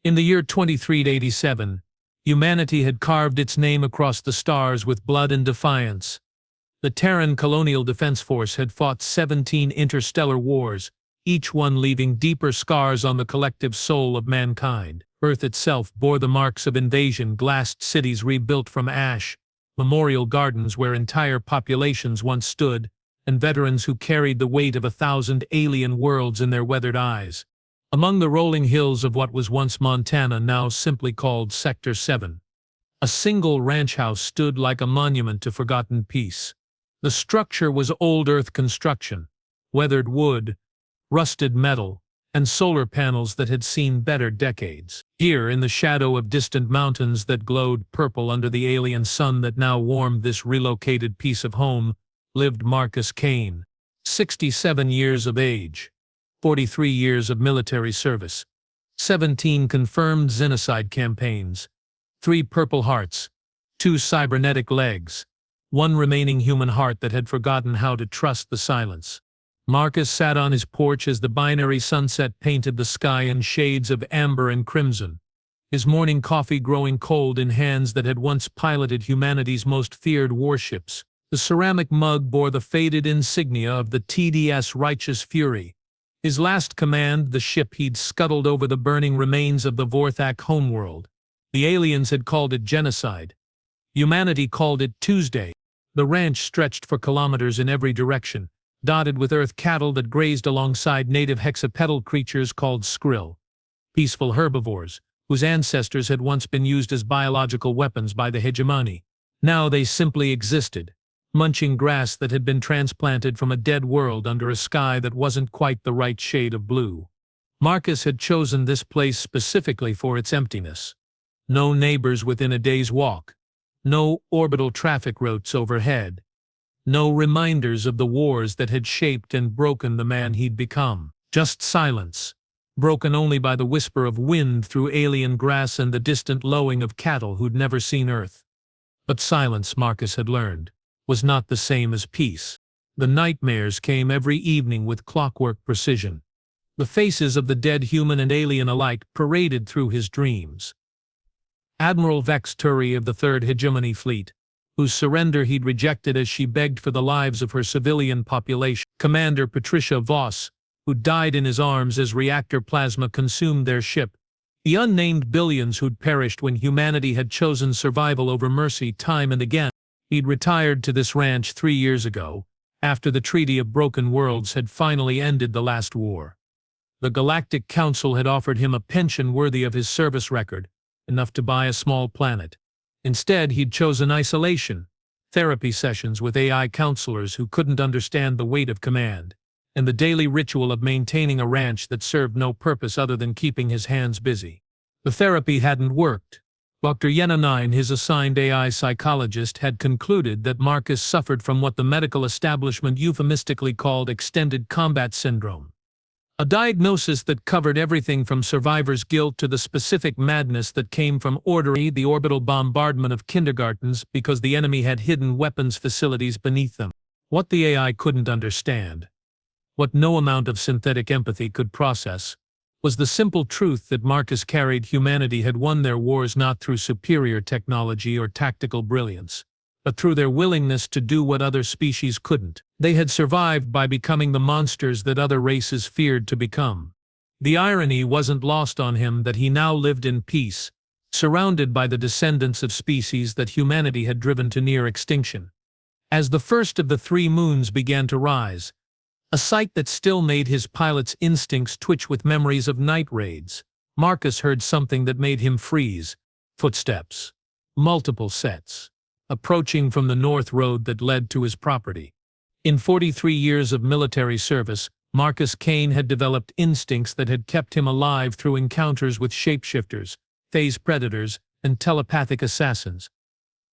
In the year 2387, humanity had carved its name across the stars with blood and defiance. The Terran Colonial Defense Force had fought 17 interstellar wars, each one leaving deeper scars on the collective soul of mankind. Earth itself bore the marks of invasion, glassed cities rebuilt from ash, memorial gardens where entire populations once stood, and veterans who carried the weight of 1,000 alien worlds in their weathered eyes. Among the rolling hills of what was once Montana, now simply called Sector 7, a single ranch house stood like a monument to forgotten peace. The structure was old Earth construction, weathered wood, rusted metal, and solar panels that had seen better decades. Here, in the shadow of distant mountains that glowed purple under the alien sun that now warmed this relocated piece of home, lived Marcus Kane, 67 years of age, 43 years of military service, 17 confirmed xenocide campaigns, 3 Purple Hearts, 2 cybernetic legs, 1 remaining human heart that had forgotten how to trust the silence. Marcus sat on his porch as the binary sunset painted the sky in shades of amber and crimson, his morning coffee growing cold in hands that had once piloted humanity's most feared warships. The ceramic mug bore the faded insignia of the TDS Righteous Fury, his last command, the ship he'd scuttled over the burning remains of the Vorthak homeworld. The aliens had called it genocide. Humanity called it Tuesday. The ranch stretched for kilometers in every direction, dotted with earth cattle that grazed alongside native hexapedal creatures called skrill, peaceful herbivores, whose ancestors had once been used as biological weapons by the hegemony. Now they simply existed, munching grass that had been transplanted from a dead world under a sky that wasn't quite the right shade of blue. Marcus had chosen this place specifically for its emptiness. No neighbors within a day's walk, no orbital traffic routes overhead, no reminders of the wars that had shaped and broken the man he'd become. Just silence, broken only by the whisper of wind through alien grass and the distant lowing of cattle who'd never seen Earth. But silence, Marcus had learned, was not the same as peace. The nightmares came every evening with clockwork precision. The faces of the dead human and alien alike paraded through his dreams. Admiral Vex Turi of the Third Hegemony Fleet, whose surrender he'd rejected as she begged for the lives of her civilian population. Commander Patricia Voss, who died in his arms as reactor plasma consumed their ship. The unnamed billions who'd perished when humanity had chosen survival over mercy time and again. He'd retired to this ranch 3 years ago, after the Treaty of Broken Worlds had finally ended the last war. The Galactic Council had offered him a pension worthy of his service record, enough to buy a small planet. Instead, he'd chosen isolation, therapy sessions with AI counselors who couldn't understand the weight of command, and the daily ritual of maintaining a ranch that served no purpose other than keeping his hands busy. The therapy hadn't worked. Dr. Yenonine, his assigned AI psychologist, had concluded that Marcus suffered from what the medical establishment euphemistically called extended combat syndrome. A diagnosis that covered everything from survivor's guilt to the specific madness that came from ordering the orbital bombardment of kindergartens because the enemy had hidden weapons facilities beneath them. What the AI couldn't understand, what no amount of synthetic empathy could process, was the simple truth that Marcus carried. Humanity had won their wars not through superior technology or tactical brilliance, but through their willingness to do what other species couldn't. They had survived by becoming the monsters that other races feared to become. The irony wasn't lost on him that he now lived in peace, surrounded by the descendants of species that humanity had driven to near extinction. As the first of the 3 moons began to rise, a sight that still made his pilot's instincts twitch with memories of night raids, Marcus heard something that made him freeze. Footsteps. Multiple sets. Approaching from the north road that led to his property. In 43 years of military service, Marcus Kane had developed instincts that had kept him alive through encounters with shapeshifters, phase predators, and telepathic assassins.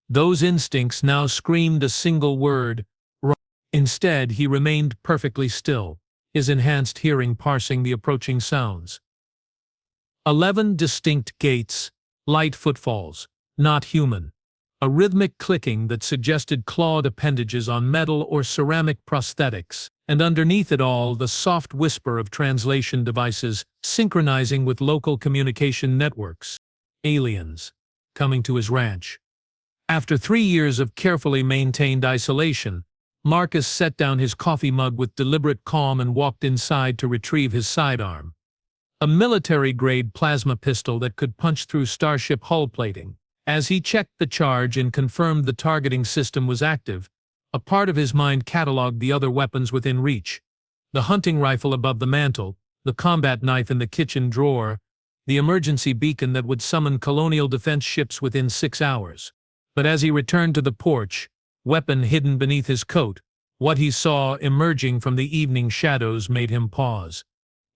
Those instincts now screamed a single word: run. Instead, he remained perfectly still, his enhanced hearing parsing the approaching sounds. 11 distinct gates, light footfalls, not human. a rhythmic clicking that suggested clawed appendages on metal or ceramic prosthetics, and underneath it all the soft whisper of translation devices synchronizing with local communication networks. Aliens coming to his ranch. After 3 years of carefully maintained isolation, Marcus set down his coffee mug with deliberate calm and walked inside to retrieve his sidearm. A military-grade plasma pistol that could punch through starship hull plating. As he checked the charge and confirmed the targeting system was active, a part of his mind cataloged the other weapons within reach. The hunting rifle above the mantel, the combat knife in the kitchen drawer, the emergency beacon that would summon colonial defense ships within 6 hours. But as he returned to the porch, weapon hidden beneath his coat, what he saw emerging from the evening shadows made him pause.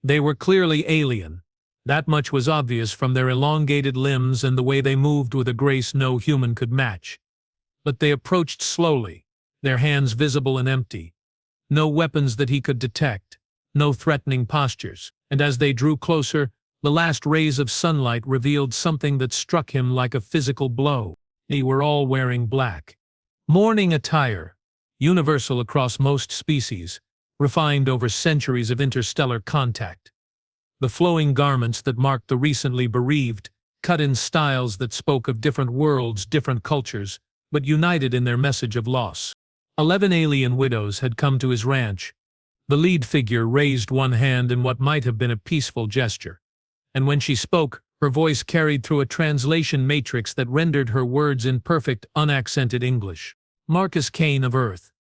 They were clearly alien. That much was obvious from their elongated limbs and the way they moved with a grace no human could match. But they approached slowly, their hands visible and empty. No weapons that he could detect, no threatening postures, and as they drew closer, the last rays of sunlight revealed something that struck him like a physical blow. They were all wearing black. Mourning attire, universal across most species, refined over centuries of interstellar contact. The flowing garments that marked the recently bereaved, cut in styles that spoke of different worlds, different cultures, but united in their message of loss. 11 alien widows had come to his ranch. The lead figure raised one hand in what might have been a peaceful gesture. And when she spoke, her voice carried through a translation matrix that rendered her words in perfect, unaccented English. Marcus Kane of Earth,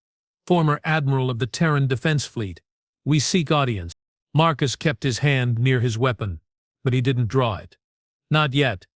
former admiral of the Terran Defense Fleet. We seek audience. Marcus kept his hand near his weapon, but he didn't draw it. Not yet.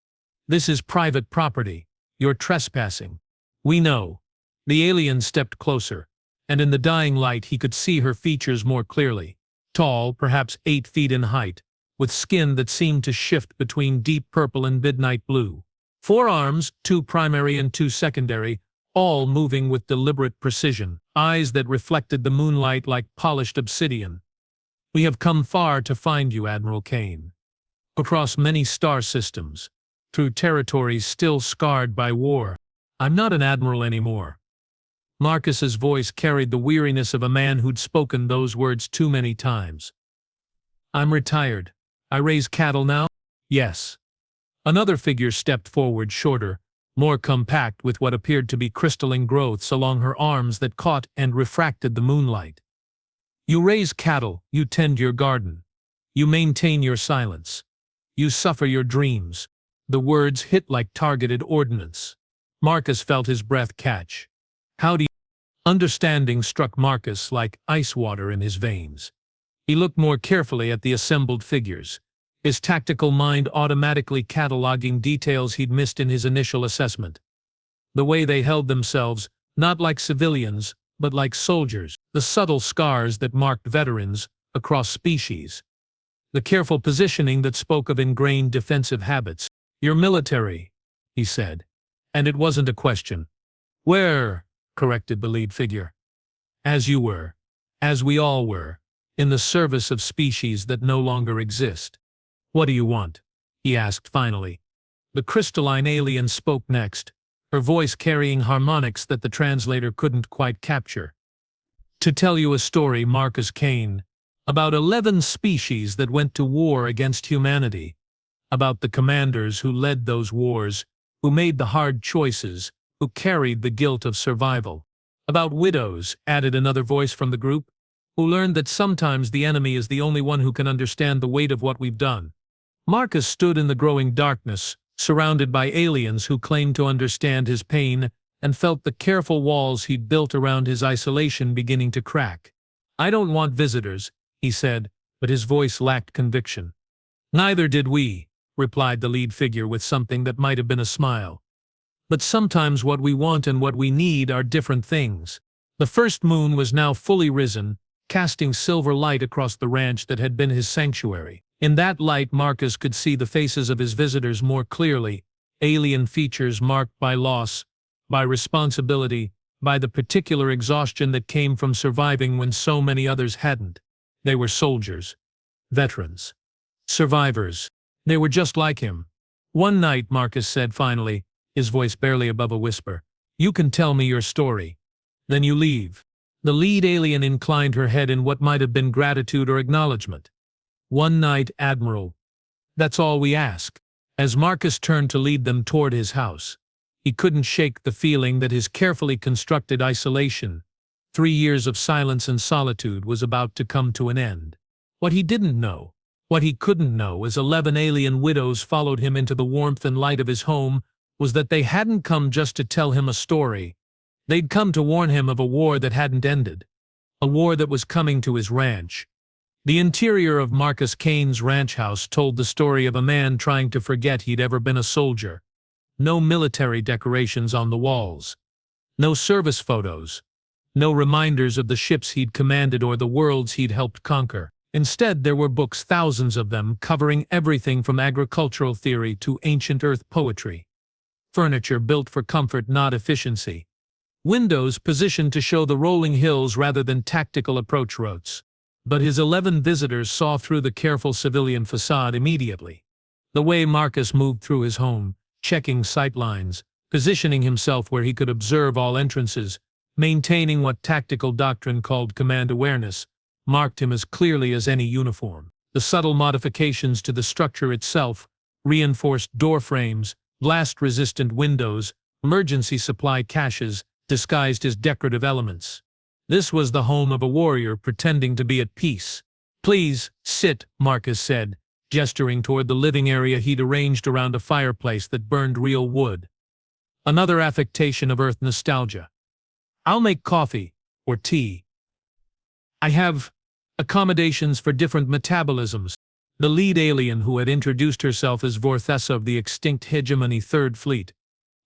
This is private property. You're trespassing. We know. The alien stepped closer, and in the dying light he could see her features more clearly. Tall, perhaps 8 feet in height, with skin that seemed to shift between deep purple and midnight blue. 4 arms, 2 primary and 2 secondary, all moving with deliberate precision. Eyes that reflected the moonlight like polished obsidian. We have come far to find you, Admiral Kane. Across many star systems, through territories still scarred by war. I'm not an admiral anymore. Marcus's voice carried the weariness of a man who'd spoken those words too many times. I'm retired. I raise cattle now? Yes. Another figure stepped forward, shorter, more compact, with what appeared to be crystalline growths along her arms that caught and refracted the moonlight. You raise cattle, you tend your garden. You maintain your silence. You suffer your dreams. The words hit like targeted ordnance. Marcus felt his breath catch. How do you... Understanding struck Marcus like ice water in his veins. He looked more carefully at the assembled figures, his tactical mind automatically cataloging details he'd missed in his initial assessment. The way they held themselves, not like civilians, but like soldiers. The subtle scars that marked veterans across species. The careful positioning that spoke of ingrained defensive habits. You're military, he said. And it wasn't a question. Where, corrected the lead figure. As you were, as we all were, in the service of species that no longer exist. What do you want? He asked finally. The crystalline alien spoke next, her voice carrying harmonics that the translator couldn't quite capture. To tell you a story, Marcus Kane, about 11 species that went to war against humanity, about the commanders who led those wars, who made the hard choices, who carried the guilt of survival. About widows, added another voice from the group, who learned that sometimes the enemy is the only one who can understand the weight of what we've done. Marcus stood in the growing darkness, surrounded by aliens who claimed to understand his pain, and felt the careful walls he'd built around his isolation beginning to crack. I don't want visitors, he said, but his voice lacked conviction. Neither did we, replied the lead figure with something that might have been a smile. But sometimes what we want and what we need are different things. The first moon was now fully risen, casting silver light across the ranch that had been his sanctuary. In that light, Marcus could see the faces of his visitors more clearly, alien features marked by loss, by responsibility, by the particular exhaustion that came from surviving when so many others hadn't. They were soldiers, veterans, survivors. They were just like him. One night, Marcus said finally, his voice barely above a whisper. "You can tell me your story. Then you leave." The lead alien inclined her head in what might have been gratitude or acknowledgement. "One night, Admiral. That's all we ask." As Marcus turned to lead them toward his house, he couldn't shake the feeling that his carefully constructed isolation, 3 years of silence and solitude, was about to come to an end. What he didn't know, what he couldn't know as 11 alien widows followed him into the warmth and light of his home, was that they hadn't come just to tell him a story. They'd come to warn him of a war that hadn't ended, a war that was coming to his ranch. The interior of Marcus Kane's ranch house told the story of a man trying to forget he'd ever been a soldier. No military decorations on the walls. No service photos. No reminders of the ships he'd commanded or the worlds he'd helped conquer. Instead, there were books, thousands of them, covering everything from agricultural theory to ancient earth poetry. Furniture built for comfort, not efficiency. Windows positioned to show the rolling hills rather than tactical approach routes. But his 11 visitors saw through the careful civilian facade immediately. The way Marcus moved through his home, checking sightlines, positioning himself where he could observe all entrances, maintaining what tactical doctrine called command awareness, marked him as clearly as any uniform. The subtle modifications to the structure itself, reinforced door frames, blast-resistant windows, emergency supply caches, disguised as decorative elements. This was the home of a warrior pretending to be at peace. "Please, sit," Marcus said, gesturing toward the living area he'd arranged around a fireplace that burned real wood. Another affectation of Earth nostalgia. "I'll make coffee, or tea. I have accommodations for different metabolisms." The lead alien, who had introduced herself as Vorthessa of the extinct Hegemony Third Fleet,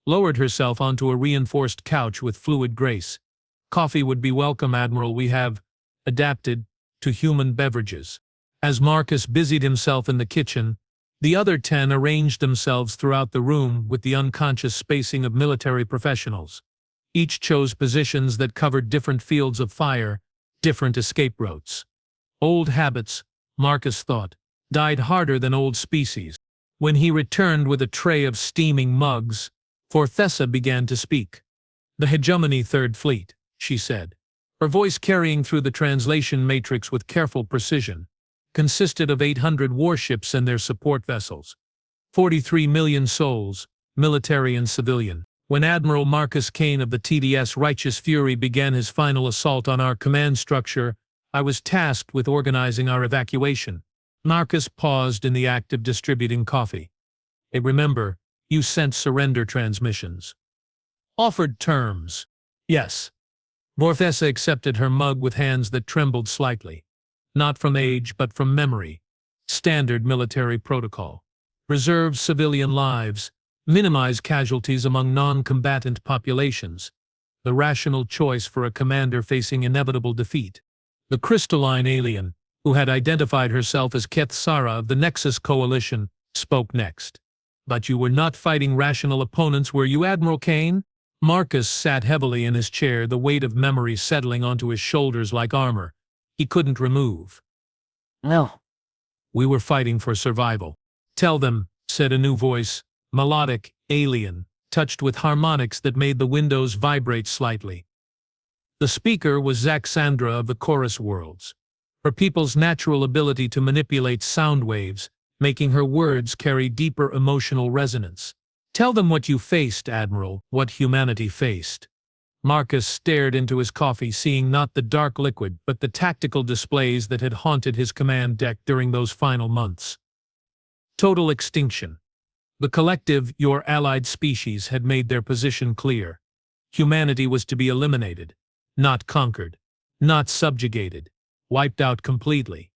lowered herself onto a reinforced couch with fluid grace. "Coffee would be welcome, Admiral. We have adapted to human beverages." As Marcus busied himself in the kitchen, the other 10 arranged themselves throughout the room with the unconscious spacing of military professionals. Each chose positions that covered different fields of fire, different escape routes. Old habits, Marcus thought, died harder than old species. When he returned with a tray of steaming mugs, Vorthessa began to speak. "The Hegemony Third Fleet," she said, her voice carrying through the translation matrix with careful precision, consisted of 800 warships and their support vessels. 43 million souls, military and civilian. When Admiral Marcus Kane of the TDS Righteous Fury began his final assault on our command structure, I was tasked with organizing our evacuation. Marcus paused in the act of distributing coffee. "Remember, you sent surrender transmissions. Offered terms." "Yes." Vorthessa accepted her mug with hands that trembled slightly. "Not from age, but from memory. Standard military protocol. Preserve civilian lives. Minimize casualties among non-combatant populations. The rational choice for a commander facing inevitable defeat." The crystalline alien, who had identified herself as Keth Sara of the Nexus Coalition, spoke next. "But you were not fighting rational opponents, were you, Admiral Kane?" Marcus sat heavily in his chair, the weight of memory settling onto his shoulders like armor he couldn't remove. "No." "We were fighting for survival." "Tell them," said a new voice, melodic, alien, touched with harmonics that made the windows vibrate slightly. The speaker was Zaxandra of the Chorus Worlds, her people's natural ability to manipulate sound waves, making her words carry deeper emotional resonance. "Tell them what you faced, Admiral, what humanity faced." Marcus stared into his coffee, seeing not the dark liquid but the tactical displays that had haunted his command deck during those final months. Total extinction. The collective, your allied species, had made their position clear. Humanity was to be eliminated, not conquered, not subjugated, wiped out completely.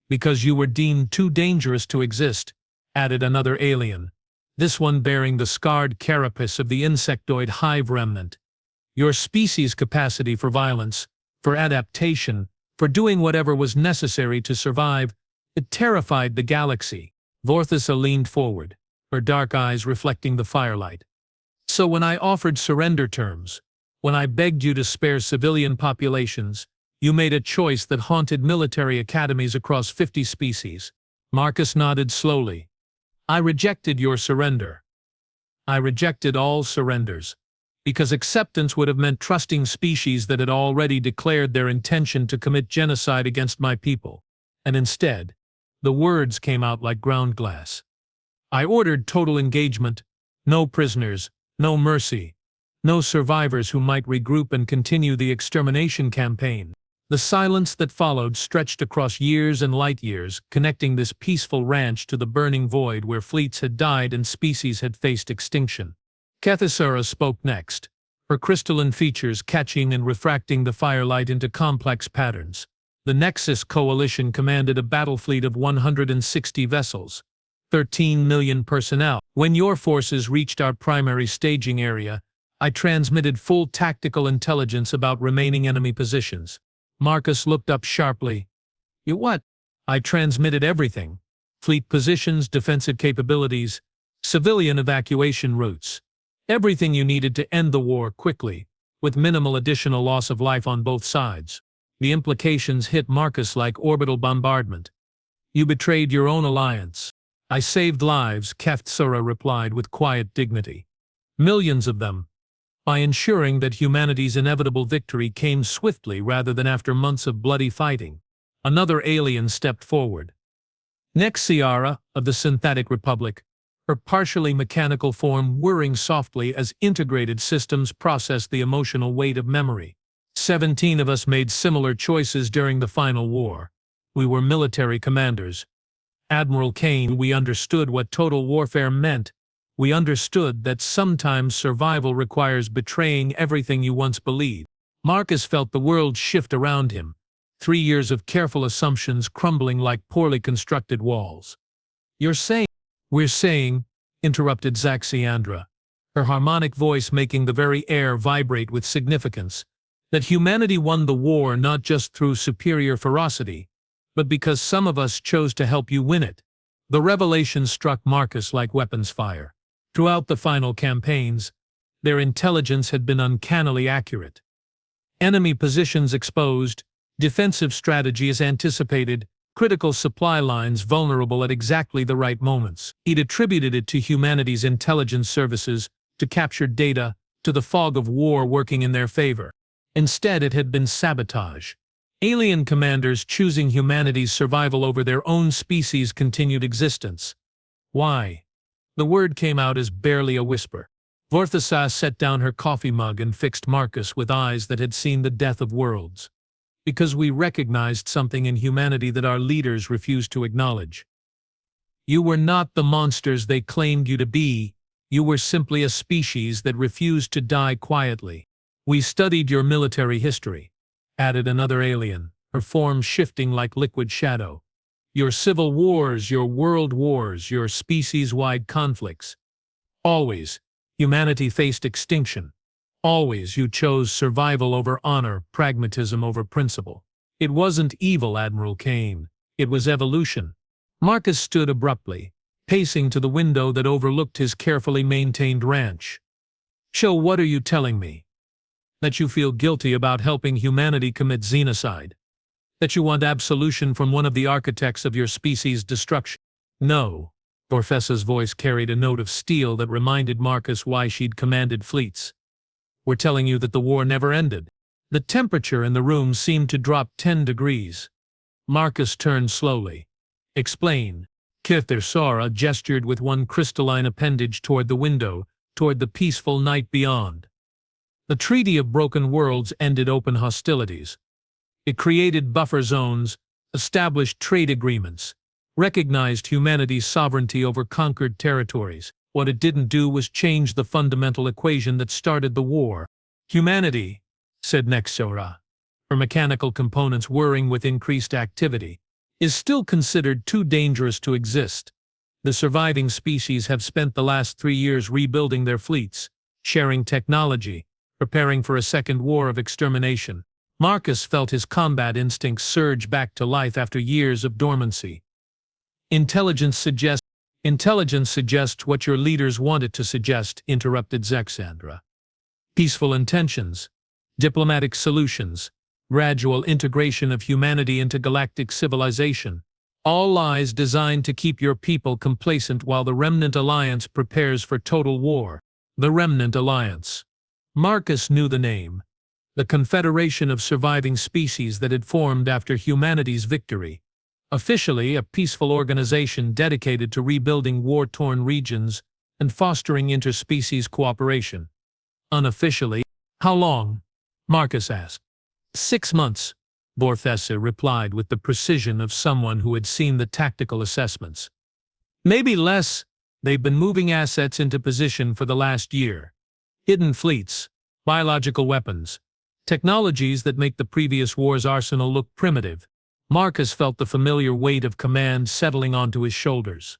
"Because you were deemed too dangerous to exist," added another alien, this one bearing the scarred carapace of the insectoid hive remnant. "Your species' capacity for violence, for adaptation, for doing whatever was necessary to survive, it terrified the galaxy." Vorthessa leaned forward, her dark eyes reflecting the firelight. "So when I offered surrender terms, when I begged you to spare civilian populations, you made a choice that haunted military academies across 50 species." Marcus nodded slowly. "I rejected your surrender. I rejected all surrenders, because acceptance would have meant trusting species that had already declared their intention to commit genocide against my people. And instead, the words came out like ground glass. I ordered total engagement, no prisoners, no mercy, no survivors who might regroup and continue the extermination campaign. The silence that followed stretched across years and light years, connecting this peaceful ranch to the burning void where fleets had died and species had faced extinction. Kathasura spoke next, her crystalline features catching and refracting the firelight into complex patterns. The Nexus Coalition commanded a battle fleet of 160 vessels, 13 million personnel. When your forces reached our primary staging area, I transmitted full tactical intelligence about remaining enemy positions. Marcus looked up sharply. You what? I transmitted everything. Fleet positions, defensive capabilities, civilian evacuation routes. Everything you needed to end the war quickly, with minimal additional loss of life on both sides. The implications hit Marcus like orbital bombardment. You betrayed your own alliance. I saved lives, Kathasura replied with quiet dignity. Millions of them. By ensuring that humanity's inevitable victory came swiftly rather than after months of bloody fighting. Another alien stepped forward. Nexiara, of the Synthetic Republic, her partially mechanical form whirring softly as integrated systems processed the emotional weight of memory. 17 of us made similar choices during the final war. We were military commanders. Admiral Kane, we understood what total warfare meant. We understood that sometimes survival requires betraying everything you once believed. Marcus felt the world shift around him, 3 years of careful assumptions crumbling like poorly constructed walls. We're saying, interrupted Zaxiandra, her harmonic voice making the very air vibrate with significance, that humanity won the war not just through superior ferocity, but because some of us chose to help you win it. The revelation struck Marcus like weapons fire. Throughout the final campaigns, their intelligence had been uncannily accurate. Enemy positions exposed, defensive strategies anticipated, critical supply lines vulnerable at exactly the right moments. He'd attributed it to humanity's intelligence services, to captured data, to the fog of war working in their favor. Instead, it had been sabotage. Alien commanders choosing humanity's survival over their own species' continued existence. Why? The word came out as barely a whisper. Vorthasa set down her coffee mug and fixed Marcus with eyes that had seen the death of worlds. Because we recognized something in humanity that our leaders refused to acknowledge. You were not the monsters they claimed you to be. You were simply a species that refused to die quietly. We studied your military history, added another alien, her form shifting like liquid shadow. Your civil wars, your world wars, your species-wide conflicts. Always, humanity faced extinction. Always you chose survival over honor, pragmatism over principle. It wasn't evil, Admiral Kane. It was evolution. Marcus stood abruptly, pacing to the window that overlooked his carefully maintained ranch. So what are you telling me? That you feel guilty about helping humanity commit xenocide? That you want absolution from one of the architects of your species' destruction? No. Orfessa's voice carried a note of steel that reminded Marcus why she'd commanded fleets. We're telling you that the war never ended. The temperature in the room seemed to drop 10 degrees. Marcus turned slowly. Explain. Kathasura gestured with one crystalline appendage toward the window, toward the peaceful night beyond. The Treaty of Broken Worlds ended open hostilities. It created buffer zones, established trade agreements, recognized humanity's sovereignty over conquered territories. What it didn't do was change the fundamental equation that started the war. Humanity, said Nexora, her mechanical components whirring with increased activity, is still considered too dangerous to exist. The surviving species have spent the last 3 years rebuilding their fleets, sharing technology, preparing for a second war of extermination. Marcus felt his combat instincts surge back to life after years of dormancy. Intelligence suggests what your leaders want it to suggest, interrupted Zaxiandra. Peaceful intentions, diplomatic solutions, gradual integration of humanity into galactic civilization. All lies designed to keep your people complacent while the Remnant Alliance prepares for total war. The Remnant Alliance. Marcus knew the name. The confederation of surviving species that had formed after humanity's victory. Officially, a peaceful organization dedicated to rebuilding war-torn regions and fostering interspecies cooperation. Unofficially, how long? Marcus asked. 6 months, Borthessa replied with the precision of someone who had seen the tactical assessments. Maybe less. They've been moving assets into position for the last year. Hidden fleets, biological weapons, technologies that make the previous war's arsenal look primitive. Marcus felt the familiar weight of command settling onto his shoulders.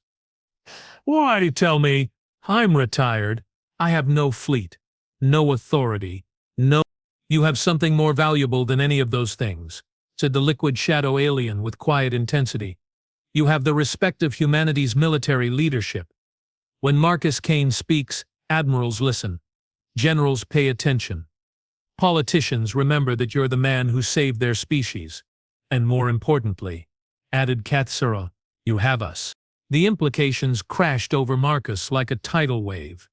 Why, tell me? I'm retired. I have no fleet, no authority, no— You have something more valuable than any of those things, said the liquid shadow alien with quiet intensity. You have the respect of humanity's military leadership. When Marcus Kane speaks, admirals listen. Generals pay attention. Politicians remember that you're the man who saved their species. And more importantly, added Kathsura, you have us. The implications crashed over Marcus like a tidal wave.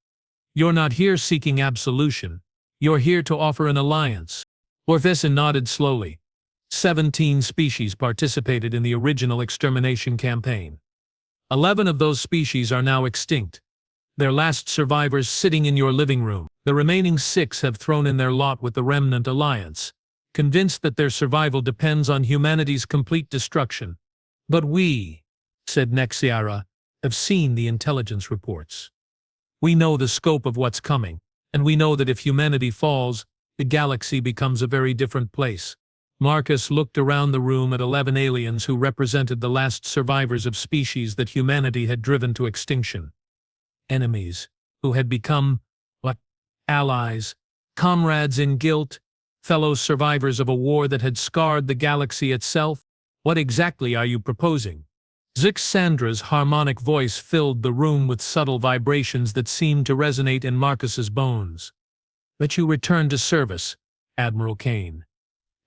You're not here seeking absolution. You're here to offer an alliance. Borthessa nodded slowly. 17 species participated in the original extermination campaign. 11 of those species are now extinct. Their last survivors sitting in your living room. The remaining 6 have thrown in their lot with the Remnant Alliance, convinced that their survival depends on humanity's complete destruction. But we, said Nexiara, have seen the intelligence reports. We know the scope of what's coming, and we know that if humanity falls, the galaxy becomes a very different place. Marcus looked around the room at 11 aliens who represented the last survivors of species that humanity had driven to extinction. Enemies, who had become, what? Allies, comrades in guilt, fellow survivors of a war that had scarred the galaxy itself? What exactly are you proposing? Zixandra's harmonic voice filled the room with subtle vibrations that seemed to resonate in Marcus's bones. That you return to service, Admiral Kane.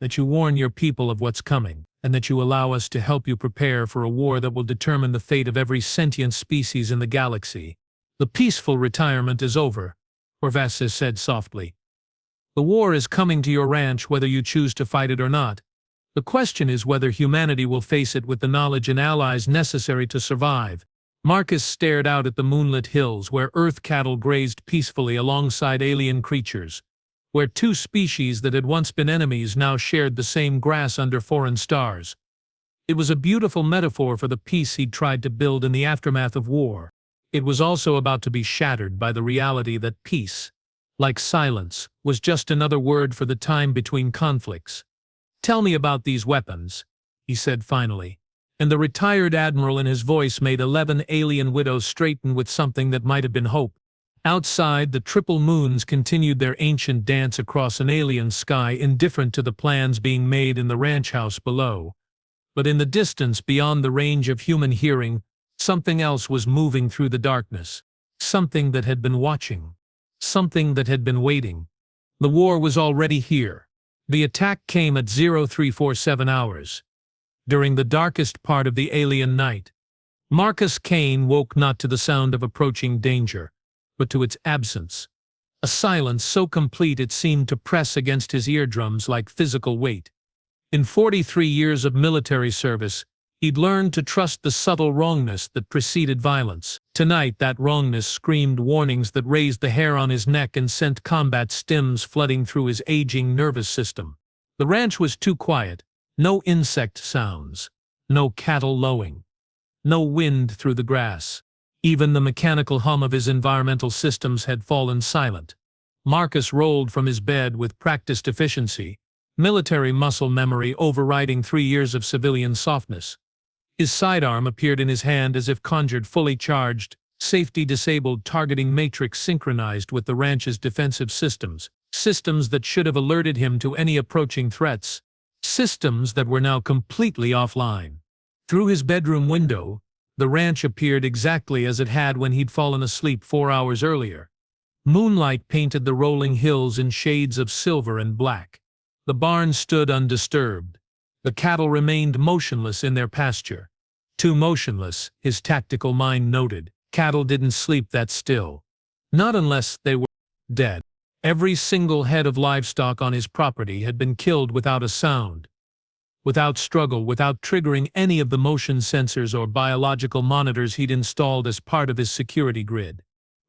That you warn your people of what's coming, and that you allow us to help you prepare for a war that will determine the fate of every sentient species in the galaxy. The peaceful retirement is over, Borthessa said softly. The war is coming to your ranch whether you choose to fight it or not. The question is whether humanity will face it with the knowledge and allies necessary to survive. Marcus stared out at the moonlit hills where earth cattle grazed peacefully alongside alien creatures, where 2 species that had once been enemies now shared the same grass under foreign stars. It was a beautiful metaphor for the peace he'd tried to build in the aftermath of war. It was also about to be shattered by the reality that peace, like silence, was just another word for the time between conflicts. Tell me about these weapons, he said finally, and the retired admiral in his voice made 11 alien widows straighten with something that might have been hope. Outside, the triple moons continued their ancient dance across an alien sky, indifferent to the plans being made in the ranch house below. But in the distance beyond the range of human hearing, something else was moving through the darkness. Something that had been watching. Something that had been waiting. The war was already here. The attack came at 0347 hours. During the darkest part of the alien night, Marcus Kane woke not to the sound of approaching danger, but to its absence. A silence so complete it seemed to press against his eardrums like physical weight. In 43 years of military service, he'd learned to trust the subtle wrongness that preceded violence. Tonight, that wrongness screamed warnings that raised the hair on his neck and sent combat stims flooding through his aging nervous system. The ranch was too quiet. No insect sounds. No cattle lowing. No wind through the grass. Even the mechanical hum of his environmental systems had fallen silent. Marcus rolled from his bed with practiced efficiency, military muscle memory overriding 3 years of civilian softness. His sidearm appeared in his hand as if conjured, fully charged, safety-disabled targeting matrix synchronized with the ranch's defensive systems. Systems that should have alerted him to any approaching threats. Systems that were now completely offline. Through his bedroom window, the ranch appeared exactly as it had when he'd fallen asleep 4 hours earlier. Moonlight painted the rolling hills in shades of silver and black. The barn stood undisturbed. The cattle remained motionless in their pasture. Too motionless, his tactical mind noted. Cattle didn't sleep that still. Not unless they were dead. Every single head of livestock on his property had been killed without a sound, without struggle, without triggering any of the motion sensors or biological monitors he'd installed as part of his security grid.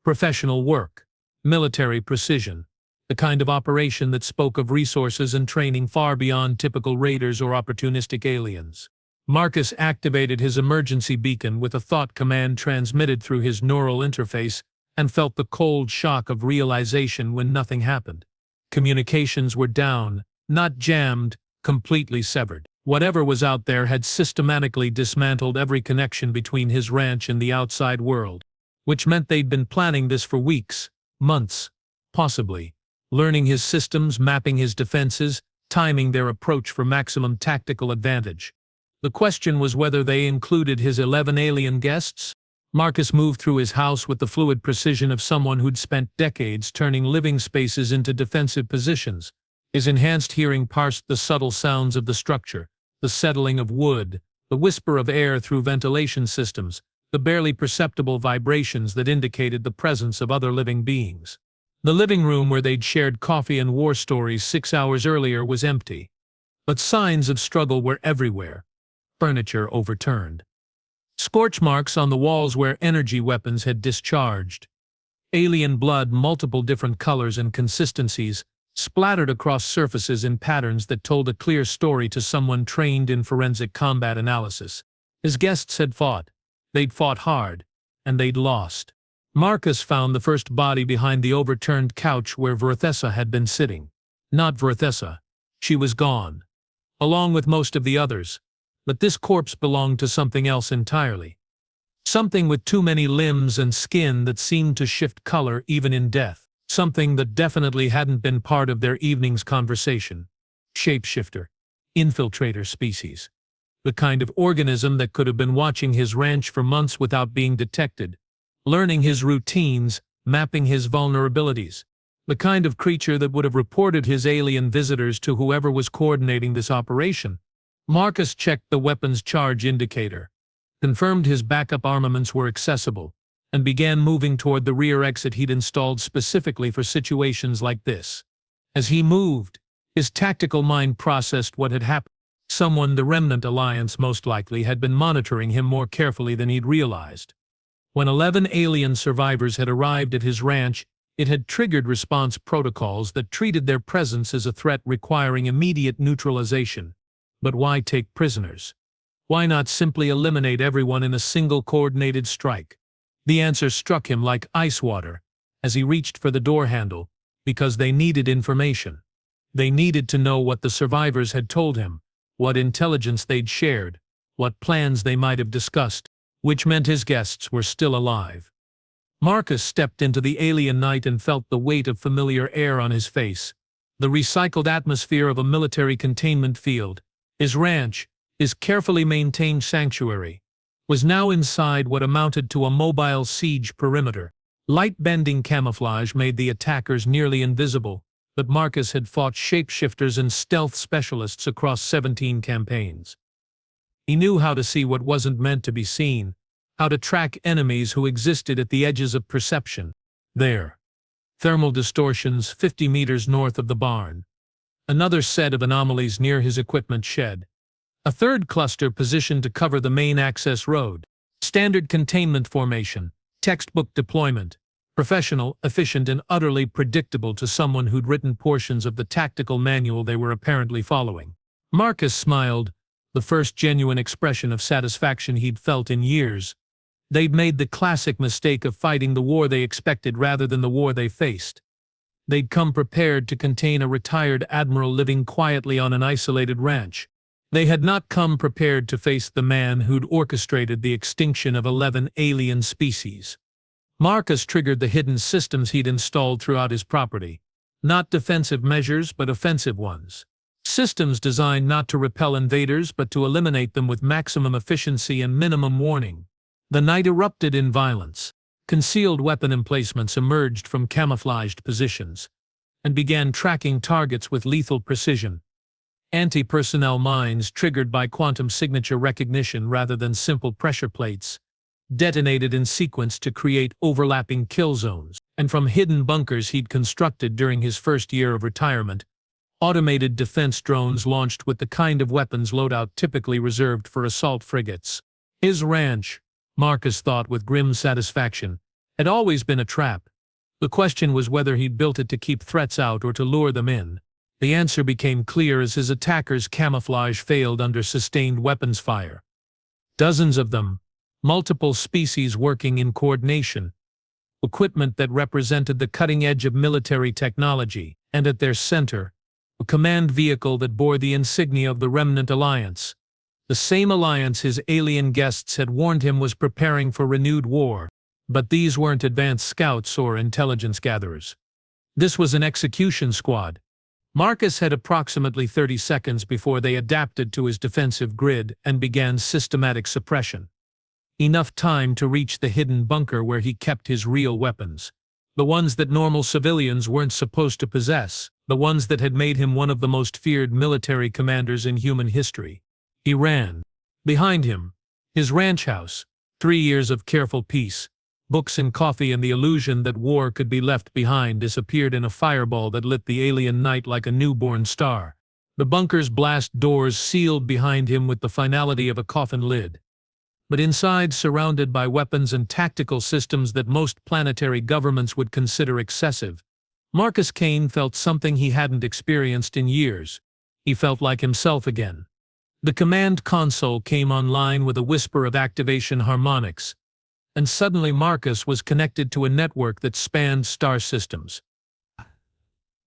Professional work, military precision, the kind of operation that spoke of resources and training far beyond typical raiders or opportunistic aliens. Marcus activated his emergency beacon with a thought command transmitted through his neural interface and felt the cold shock of realization when nothing happened. Communications were down, not jammed, completely severed. Whatever was out there had systematically dismantled every connection between his ranch and the outside world, which meant they'd been planning this for weeks, months, possibly, learning his systems, mapping his defenses, timing their approach for maximum tactical advantage. The question was whether they included his 11 alien guests. Marcus moved through his house with the fluid precision of someone who'd spent decades turning living spaces into defensive positions. His enhanced hearing parsed the subtle sounds of the structure, the settling of wood, the whisper of air through ventilation systems, the barely perceptible vibrations that indicated the presence of other living beings. The living room where they'd shared coffee and war stories 6 hours earlier was empty. But signs of struggle were everywhere. Furniture overturned. Scorch marks on the walls where energy weapons had discharged. Alien blood, multiple different colors and consistencies, splattered across surfaces in patterns that told a clear story to someone trained in forensic combat analysis. His guests had fought. They'd fought hard, and they'd lost. Marcus found the first body behind the overturned couch where Verthessa had been sitting. Not Verthessa. She was gone, along with most of the others. But this corpse belonged to something else entirely. Something with too many limbs and skin that seemed to shift color even in death. Something that definitely hadn't been part of their evening's conversation. Shapeshifter. Infiltrator species. The kind of organism that could have been watching his ranch for months without being detected, learning his routines, mapping his vulnerabilities. The kind of creature that would have reported his alien visitors to whoever was coordinating this operation. Marcus checked the weapon's charge indicator, confirmed his backup armaments were accessible, and began moving toward the rear exit he'd installed specifically for situations like this. As he moved, his tactical mind processed what had happened. Someone, the Remnant Alliance most likely, had been monitoring him more carefully than he'd realized. When 11 alien survivors had arrived at his ranch, it had triggered response protocols that treated their presence as a threat requiring immediate neutralization. But why take prisoners? Why not simply eliminate everyone in a single coordinated strike? The answer struck him like ice water as he reached for the door handle, because they needed information. They needed to know what the survivors had told him, what intelligence they'd shared, what plans they might have discussed, which meant his guests were still alive. Marcus stepped into the alien night and felt the weight of familiar air on his face, the recycled atmosphere of a military containment field. His ranch, his carefully maintained sanctuary, was now inside what amounted to a mobile siege perimeter. Light-bending camouflage made the attackers nearly invisible, but Marcus had fought shapeshifters and stealth specialists across 17 campaigns. He knew how to see what wasn't meant to be seen, how to track enemies who existed at the edges of perception. There. Thermal distortions 50 meters north of the barn. Another set of anomalies near his equipment shed. A third cluster positioned to cover the main access road. Standard containment formation, textbook deployment. Professional, efficient, and utterly predictable to someone who'd written portions of the tactical manual they were apparently following. Marcus smiled, the first genuine expression of satisfaction he'd felt in years. They'd made the classic mistake of fighting the war they expected rather than the war they faced. They'd come prepared to contain a retired admiral living quietly on an isolated ranch. They had not come prepared to face the man who'd orchestrated the extinction of 11 alien species. Marcus triggered the hidden systems he'd installed throughout his property. Not defensive measures, but offensive ones. Systems designed not to repel invaders, but to eliminate them with maximum efficiency and minimum warning. The night erupted in violence. Concealed weapon emplacements emerged from camouflaged positions and began tracking targets with lethal precision. Anti-personnel mines triggered by quantum signature recognition rather than simple pressure plates, detonated in sequence to create overlapping kill zones. And from hidden bunkers he'd constructed during his first year of retirement, automated defense drones launched with the kind of weapons loadout typically reserved for assault frigates. His ranch, Marcus thought with grim satisfaction, had always been a trap. The question was whether he'd built it to keep threats out or to lure them in. The answer became clear as his attackers' camouflage failed under sustained weapons fire. Dozens of them, multiple species working in coordination, equipment that represented the cutting edge of military technology, and at their center, a command vehicle that bore the insignia of the Remnant Alliance. The same alliance his alien guests had warned him was preparing for renewed war. But these weren't advanced scouts or intelligence gatherers. This was an execution squad. Marcus had approximately 30 seconds before they adapted to his defensive grid and began systematic suppression. Enough time to reach the hidden bunker where he kept his real weapons. The ones that normal civilians weren't supposed to possess, the ones that had made him one of the most feared military commanders in human history. He ran. Behind him, his ranch house, 3 years of careful peace, books and coffee and the illusion that war could be left behind disappeared in a fireball that lit the alien night like a newborn star. The bunker's blast doors sealed behind him with the finality of a coffin lid. But inside, surrounded by weapons and tactical systems that most planetary governments would consider excessive, Marcus Kane felt something he hadn't experienced in years. He felt like himself again. The command console came online with a whisper of activation harmonics, and suddenly Marcus was connected to a network that spanned star systems.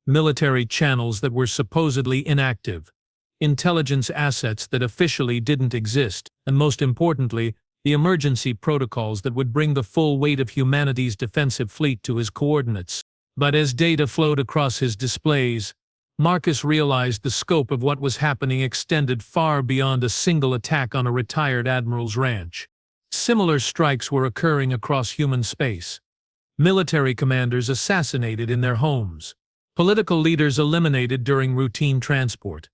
Military channels that were supposedly inactive, intelligence assets that officially didn't exist, and most importantly, the emergency protocols that would bring the full weight of humanity's defensive fleet to his coordinates. But as data flowed across his displays, Marcus realized the scope of what was happening extended far beyond a single attack on a retired admiral's ranch. Similar strikes were occurring across human space. Military commanders assassinated in their homes. Political leaders eliminated during routine transport.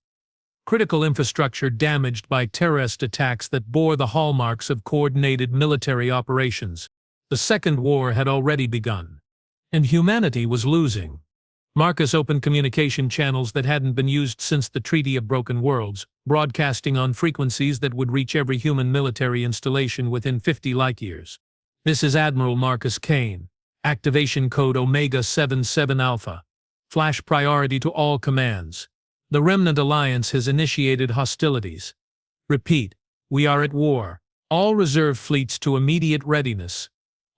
Critical infrastructure damaged by terrorist attacks that bore the hallmarks of coordinated military operations. The Second War had already begun, and humanity was losing. Marcus opened communication channels that hadn't been used since the Treaty of Broken Worlds, broadcasting on frequencies that would reach every human military installation within 50 light-years. "This is Admiral Marcus Kane. Activation code Omega-77 Alpha. Flash priority to all commands. The Remnant Alliance has initiated hostilities. Repeat, we are at war. All reserve fleets to immediate readiness.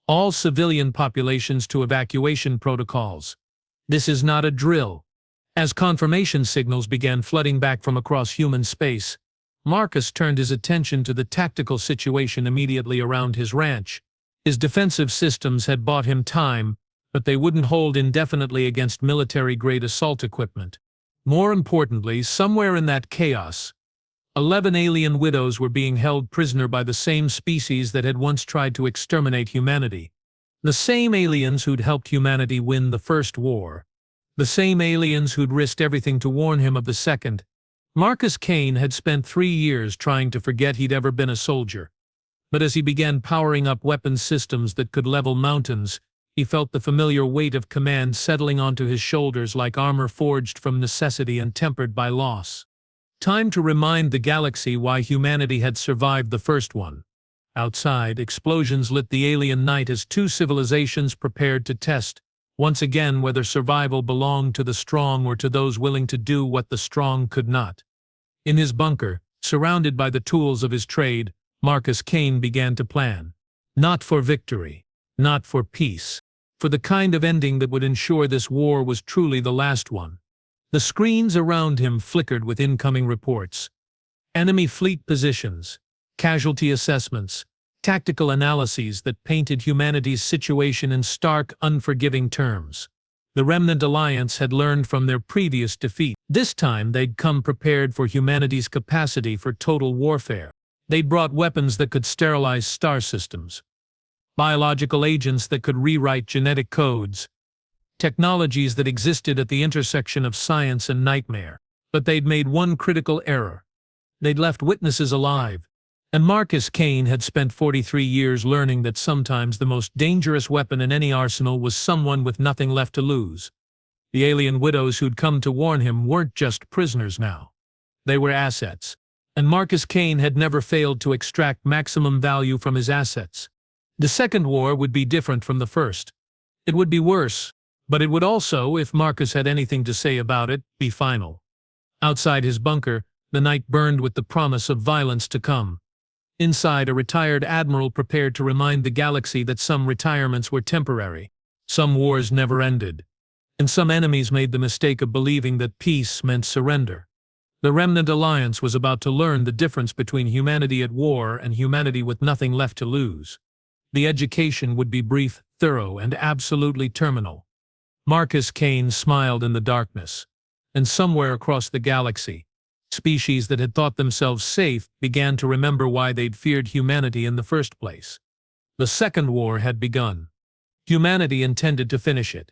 All civilian populations to evacuation protocols. This is not a drill." As confirmation signals began flooding back from across human space, Marcus turned his attention to the tactical situation immediately around his ranch. His defensive systems had bought him time, but they wouldn't hold indefinitely against military-grade assault equipment. More importantly, somewhere in that chaos, 11 alien widows were being held prisoner by the same species that had once tried to exterminate humanity. The same aliens who'd helped humanity win the First War. The same aliens who'd risked everything to warn him of the Second. Marcus Kane had spent 3 years trying to forget he'd ever been a soldier. But as he began powering up weapons systems that could level mountains, he felt the familiar weight of command settling onto his shoulders like armor forged from necessity and tempered by loss. Time to remind the galaxy why humanity had survived the first one. Outside, explosions lit the alien night as two civilizations prepared to test, once again, whether survival belonged to the strong or to those willing to do what the strong could not. In his bunker, surrounded by the tools of his trade, Marcus Kane began to plan. Not for victory, not for peace, for the kind of ending that would ensure this war was truly the last one. The screens around him flickered with incoming reports. Enemy fleet positions, casualty assessments, tactical analyses that painted humanity's situation in stark, unforgiving terms. The Remnant Alliance had learned from their previous defeat. This time they'd come prepared for humanity's capacity for total warfare. They'd brought weapons that could sterilize star systems, biological agents that could rewrite genetic codes, technologies that existed at the intersection of science and nightmare. But they'd made one critical error. They'd left witnesses alive. And Marcus Kane had spent 43 years learning that sometimes the most dangerous weapon in any arsenal was someone with nothing left to lose. The alien widows who'd come to warn him weren't just prisoners now. They were assets. And Marcus Kane had never failed to extract maximum value from his assets. The second war would be different from the first. It would be worse, but it would also, if Marcus had anything to say about it, be final. Outside his bunker, the night burned with the promise of violence to come. Inside, a retired admiral prepared to remind the galaxy that some retirements were temporary. Some wars never ended. And some enemies made the mistake of believing that peace meant surrender. The Remnant Alliance was about to learn the difference between humanity at war and humanity with nothing left to lose. The education would be brief, thorough, and absolutely terminal. Marcus Kane smiled in the darkness. And somewhere across the galaxy, species that had thought themselves safe began to remember why they'd feared humanity in the first place. The Second War had begun. Humanity intended to finish it.